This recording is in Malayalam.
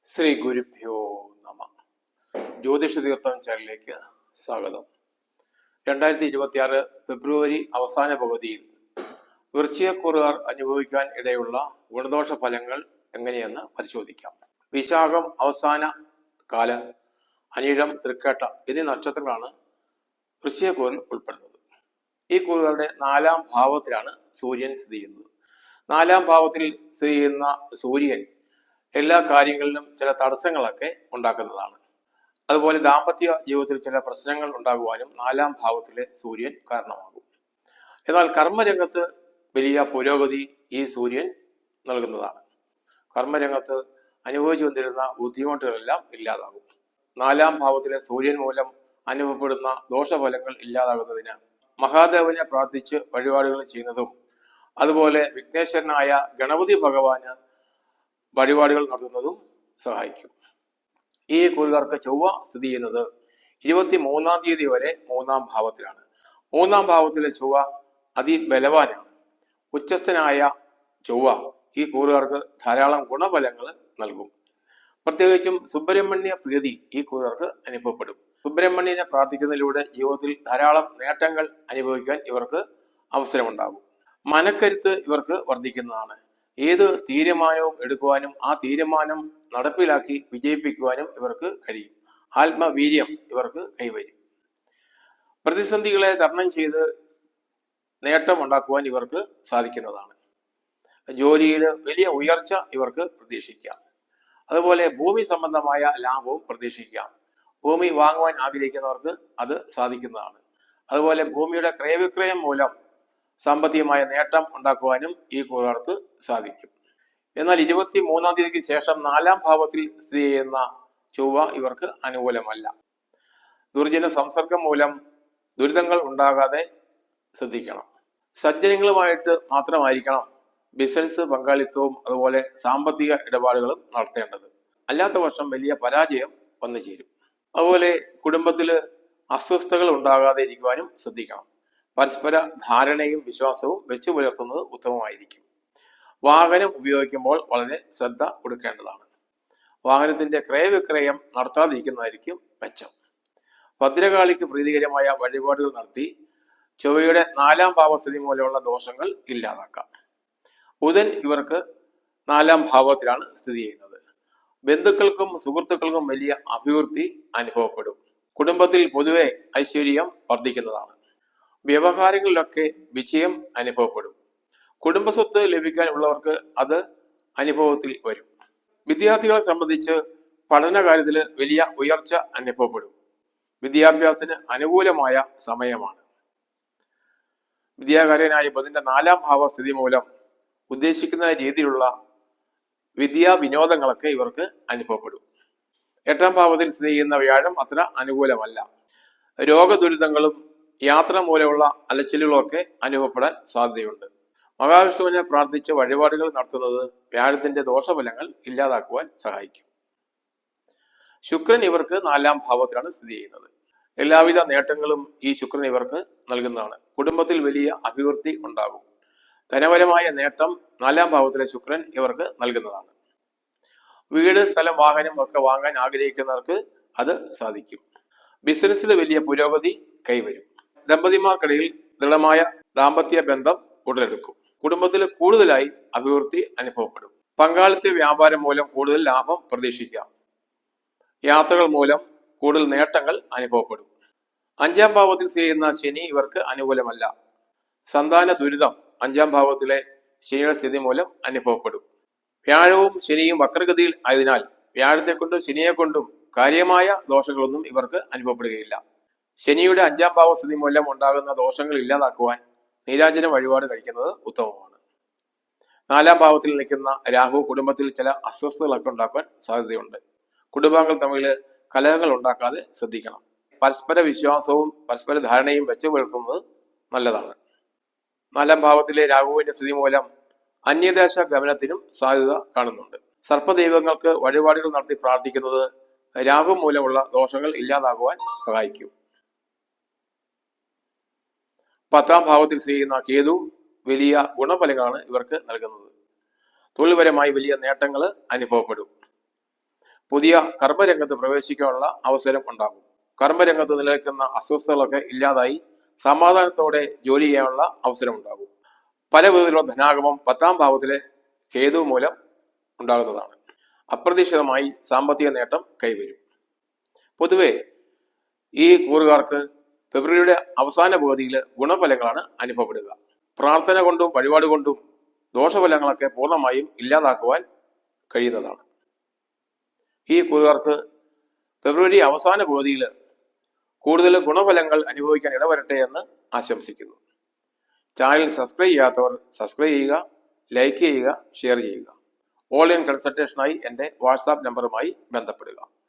ശ്രീ ഗുരുഭ്യോ നമ. ജ്യോതിഷ തീർത്ഥം ചാനലിലേക്ക് സ്വാഗതം. 2026 ഫെബ്രുവരി അവസാന പകുതിയിൽ വൃശ്ചികക്കൂറുകാർ അനുഭവിക്കാൻ ഇടയുള്ള ഗുണദോഷ ഫലങ്ങൾ എങ്ങനെയെന്ന് പരിശോധിക്കാം. വിശാഖം അവസാന കാല, അനിഴം, തൃക്കേട്ട എന്നീ നക്ഷത്രങ്ങളാണ് വൃശ്ചികക്കൂറിൽ ഉൾപ്പെടുന്നത്. ഈ കൂറുകളുടെ 4-ാം ഭാവത്തിലാണ് സൂര്യൻ സ്ഥിതി ചെയ്യുന്നത്. 4-ാം ഭാവത്തിൽ സ്ഥിതി ചെയ്യുന്ന സൂര്യൻ എല്ലാ കാര്യങ്ങളിലും ചില തടസ്സങ്ങളൊക്കെ ഉണ്ടാക്കുന്നതാണ്. അതുപോലെ ദാമ്പത്യ ജീവിതത്തിൽ ചില പ്രശ്നങ്ങൾ ഉണ്ടാകുവാനും 4-ാം ഭാവത്തിലെ സൂര്യൻ കാരണമാകും. എന്നാൽ കർമ്മരംഗത്ത് വലിയ പുരോഗതി ഈ സൂര്യൻ നൽകുന്നതാണ്. കർമ്മരംഗത്ത് അനുഭവിച്ചു വന്നിരുന്ന ബുദ്ധിമുട്ടുകളെല്ലാം ഇല്ലാതാകും. 4-ാം ഭാവത്തിലെ സൂര്യൻ മൂലം അനുഭവപ്പെടുന്ന ദോഷഫലങ്ങൾ ഇല്ലാതാകുന്നതിന് മഹാദേവനെ പ്രാർത്ഥിച്ച് വഴിപാടുകൾ ചെയ്യുന്നതും, അതുപോലെ വിഘ്നേശ്വരനായ ഗണപതി ഭഗവാന് വഴിപാടുകൾ നടത്തുന്നതും സഹായിക്കും. ഈ കൂറുകാർക്ക് ചൊവ്വ സ്ഥിതി ചെയ്യുന്നത് 23-ാം തീയതി വരെ 3-ാം ഭാവത്തിലാണ്. 3-ാം ഭാവത്തിലെ ചൊവ്വ അതിബലവാനാണ്. ഉച്ചസ്ഥനായ ചൊവ്വ ഈ കൂറുകാർക്ക് ധാരാളം ഗുണഫലങ്ങൾ നൽകും. പ്രത്യേകിച്ചും സുബ്രഹ്മണ്യ പ്രീതി ഈ കൂറുകാർക്ക് അനുഭവപ്പെടും. സുബ്രഹ്മണ്യനെ പ്രാർത്ഥിക്കുന്നതിലൂടെ ജീവിതത്തിൽ ധാരാളം നേട്ടങ്ങൾ അനുഭവിക്കാൻ ഇവർക്ക് അവസരമുണ്ടാകും. മനക്കരുത്ത് ഇവർക്ക് വർദ്ധിക്കുന്നതാണ്. ഏത് തീരുമാനവും എടുക്കുവാനും ആ തീരുമാനം നടപ്പിലാക്കി വിജയിപ്പിക്കുവാനും ഇവർക്ക് കഴിയും. ആത്മവീര്യം ഇവർക്ക് കൈവരും. പ്രതിസന്ധികളെ തരണം ചെയ്ത് നേട്ടം ഉണ്ടാക്കുവാൻ ഇവർക്ക് സാധിക്കുന്നതാണ്. ജോലിയിൽ വലിയ ഉയർച്ച ഇവർക്ക് പ്രതീക്ഷിക്കാം. അതുപോലെ ഭൂമി സംബന്ധമായ ലാഭവും പ്രതീക്ഷിക്കാം. ഭൂമി വാങ്ങുവാൻ ആഗ്രഹിക്കുന്നവർക്ക് അത് സാധിക്കുന്നതാണ്. അതുപോലെ ഭൂമിയുടെ ക്രയവിക്രയം മൂലം സാമ്പത്തികമായ നേട്ടം ഉണ്ടാക്കുവാനും ഈ കൂറുകാർക്ക് സാധിക്കും. എന്നാൽ 23-ാം തീയതിക്ക് ശേഷം 4-ാം ഭാവത്തിൽ സ്ഥിതി ചെയ്യുന്ന ചൊവ്വ ഇവർക്ക് അനുകൂലമല്ല. ദുർജന സംസർഗം മൂലം ദുരിതങ്ങൾ ഉണ്ടാകാതെ ശ്രദ്ധിക്കണം. സജ്ജനങ്ങളുമായിട്ട് മാത്രമായിരിക്കണം ബിസിനസ് പങ്കാളിത്തവും അതുപോലെ സാമ്പത്തിക ഇടപാടുകളും നടത്തേണ്ടത്. അല്ലാത്ത പക്ഷം വലിയ പരാജയം വന്നു ചേരും. അതുപോലെ കുടുംബത്തിൽ അസ്വസ്ഥതകൾ ഉണ്ടാകാതെ ഇരിക്കുവാനും ശ്രദ്ധിക്കണം. പരസ്പര ധാരണയും വിശ്വാസവും വെച്ചു പുലർത്തുന്നത് ഉത്തമമായിരിക്കും. വാഹനം ഉപയോഗിക്കുമ്പോൾ വളരെ ശ്രദ്ധ കൊടുക്കേണ്ടതാണ്. വാഹനത്തിന്റെ ക്രയവിക്രയം നടത്താതിരിക്കുന്നതായിരിക്കും മെച്ചം. ഭദ്രകാളിക്ക് പ്രീതികരമായ വഴിപാടുകൾ നടത്തി ചൊവ്വയുടെ 4-ാം ഭാവസ്ഥിതി മൂലമുള്ള ദോഷങ്ങൾ ഇല്ലാതാക്കാം. ബുധൻ ഇവർക്ക് 4-ാം ഭാവത്തിലാണ് സ്ഥിതി ചെയ്യുന്നത്. ബന്ധുക്കൾക്കും സുഹൃത്തുക്കൾക്കും വലിയ അഭിവൃദ്ധി അനുഭവപ്പെടും. കുടുംബത്തിൽ പൊതുവെ ഐശ്വര്യം വർദ്ധിക്കുന്നതാണ്. വ്യവഹാരങ്ങളിലൊക്കെ വിജയം അനുഭവപ്പെടും. കുടുംബസ്വത്ത് ലഭിക്കാനുള്ളവർക്ക് അത് അനുഭവത്തിൽ വരും. വിദ്യാർത്ഥികളെ സംബന്ധിച്ച് പഠനകാര്യത്തിൽ വലിയ ഉയർച്ച അനുഭവപ്പെടും. വിദ്യാഭ്യാസത്തിന് അനുകൂലമായ സമയമാണ്. വിദ്യാകാര്യനായ ബുധന്റെ 4-ാം ഭാവസ്ഥിതി മൂലം ഉദ്ദേശിക്കുന്ന രീതിയിലുള്ള വിദ്യാവിനോദങ്ങളൊക്കെ ഇവർക്ക് അനുഭവപ്പെടും. 8-ാം ഭാവത്തിൽ സ്ഥിതി ചെയ്യുന്ന വ്യാഴം അത്ര അനുകൂലമല്ല. രോഗദുരിതങ്ങളും യാത്ര മൂലമുള്ള അലച്ചിലുകളൊക്കെ അനുഭവപ്പെടാൻ സാധ്യതയുണ്ട്. മഹാവിഷ്ണുവിനെ പ്രാർത്ഥിച്ച് വഴിപാടുകൾ നടത്തുന്നത് വ്യാഴത്തിന്റെ ദോഷഫലങ്ങൾ ഇല്ലാതാക്കുവാൻ സഹായിക്കും. ശുക്രൻ ഇവർക്ക് 4-ാം ഭാവത്തിലാണ് സ്ഥിതി ചെയ്യുന്നത്. എല്ലാവിധ നേട്ടങ്ങളും ഈ ശുക്രൻ ഇവർക്ക് നൽകുന്നതാണ്. കുടുംബത്തിൽ വലിയ അഭിവൃദ്ധി ഉണ്ടാകും. ധനപരമായ നേട്ടം 4-ാം ഭാവത്തിലെ ശുക്രൻ ഇവർക്ക് നൽകുന്നതാണ്. വീട്, സ്ഥലം, വാഹനം ഒക്കെ വാങ്ങാൻ ആഗ്രഹിക്കുന്നവർക്ക് അത് സാധിക്കും. ബിസിനസ്സിൽ വലിയ പുരോഗതി കൈവരും. ദമ്പതിമാർക്കിടയിൽ ദൃഢമായ ദാമ്പത്യ ബന്ധം ഉടലെടുക്കും. കുടുംബത്തിൽ കൂടുതലായി അഭിവൃദ്ധി അനുഭവപ്പെടും. പങ്കാളിത്ത വ്യാപാരം മൂലം കൂടുതൽ ലാഭം പ്രതീക്ഷിക്കാം. യാത്രകൾ മൂലം കൂടുതൽ നേട്ടങ്ങൾ അനുഭവപ്പെടും. 5-ാം ഭാവത്തിൽ ചെയ്യുന്ന ശനി ഇവർക്ക് അനുകൂലമല്ല. സന്താന ദുരിതം 5-ാം ഭാവത്തിലെ ശനിയുടെ സ്ഥിതി മൂലം അനുഭവപ്പെടും. വ്യാഴവും ശനിയും വക്രഗതിയിൽ ആയതിനാൽ വ്യാഴത്തെ കൊണ്ടും ശനിയെ കൊണ്ടും കാര്യമായ ദോഷങ്ങളൊന്നും ഇവർക്ക് അനുഭവപ്പെടുകയില്ല. ശനിയുടെ 5-ാം ഭാവസ്ഥിതി മൂലം ഉണ്ടാകുന്ന ദോഷങ്ങൾ ഇല്ലാതാക്കുവാൻ നീരാഞ്ജന വഴിപാട് കഴിക്കുന്നത് ഉത്തമമാണ്. 4-ാം ഭാവത്തിൽ നിൽക്കുന്ന രാഹു കുടുംബത്തിൽ ചില അസ്വസ്ഥതകളൊക്കെ ഉണ്ടാക്കാൻ സാധ്യതയുണ്ട്. കുടുംബാംഗങ്ങൾ തമ്മിൽ കലഹങ്ങൾ ഉണ്ടാക്കാതെ ശ്രദ്ധിക്കണം. പരസ്പര വിശ്വാസവും പരസ്പര ധാരണയും വെച്ചു പുലർത്തുന്നത് നല്ലതാണ്. 4-ാം ഭാവത്തിലെ രാഹുവിന്റെ സ്ഥിതി മൂലം അന്യദേശ ഗമനത്തിനും സാധ്യത കാണുന്നുണ്ട്. സർപ്പദൈവങ്ങൾക്ക് വഴിപാടുകൾ നടത്തി പ്രാർത്ഥിക്കുന്നത് രാഹു മൂലമുള്ള ദോഷങ്ങൾ ഇല്ലാതാകുവാൻ സഹായിക്കും. 10-ാം ഭാവത്തിൽ ചെയ്യുന്ന കേതു വലിയ ഗുണഫലങ്ങളാണ് ഇവർക്ക് നൽകുന്നത്. തൊഴിൽപരമായി വലിയ നേട്ടങ്ങൾ അനുഭവപ്പെടും. പുതിയ കർമ്മരംഗത്ത് പ്രവേശിക്കാനുള്ള അവസരം ഉണ്ടാകും. കർമ്മരംഗത്ത് നിലനിൽക്കുന്ന അസ്വസ്ഥതകളൊക്കെ ഇല്ലാതായി സമാധാനത്തോടെ ജോലി ചെയ്യാനുള്ള അവസരം ഉണ്ടാകും. പല വിധത്തിലുള്ള ധനാഗമം 10ാം ഭാവത്തിലെ കേതു മൂലം ഉണ്ടാകുന്നതാണ്. അപ്രതീക്ഷിതമായി സാമ്പത്തിക നേട്ടം കൈവരും. പൊതുവെ ഈ കൂറുകാർക്ക് ഫെബ്രുവരിയുടെ അവസാന പകുതിയിൽ ഗുണഫലങ്ങളാണ് അനുഭവപ്പെടുക. പ്രാർത്ഥന കൊണ്ടും വഴിപാട് കൊണ്ടും ദോഷഫലങ്ങളൊക്കെ പൂർണ്ണമായും ഇല്ലാതാക്കുവാൻ കഴിയുന്നതാണ്. ഈ കൂറുകാർക്ക് ഫെബ്രുവരി അവസാന പകുതിയിൽ കൂടുതൽ ഗുണഫലങ്ങൾ അനുഭവിക്കാൻ ഇടവരട്ടെ എന്ന് ആശംസിക്കുന്നു. ചാനൽ സബ്സ്ക്രൈബ് ചെയ്യാത്തവർ സബ്സ്ക്രൈബ് ചെയ്യുക, ലൈക്ക് ചെയ്യുക, ഷെയർ ചെയ്യുക. ഓൺലൈൻ കൺസൾട്ടേഷനായി എൻ്റെ വാട്സാപ്പ് നമ്പറുമായി ബന്ധപ്പെടുക.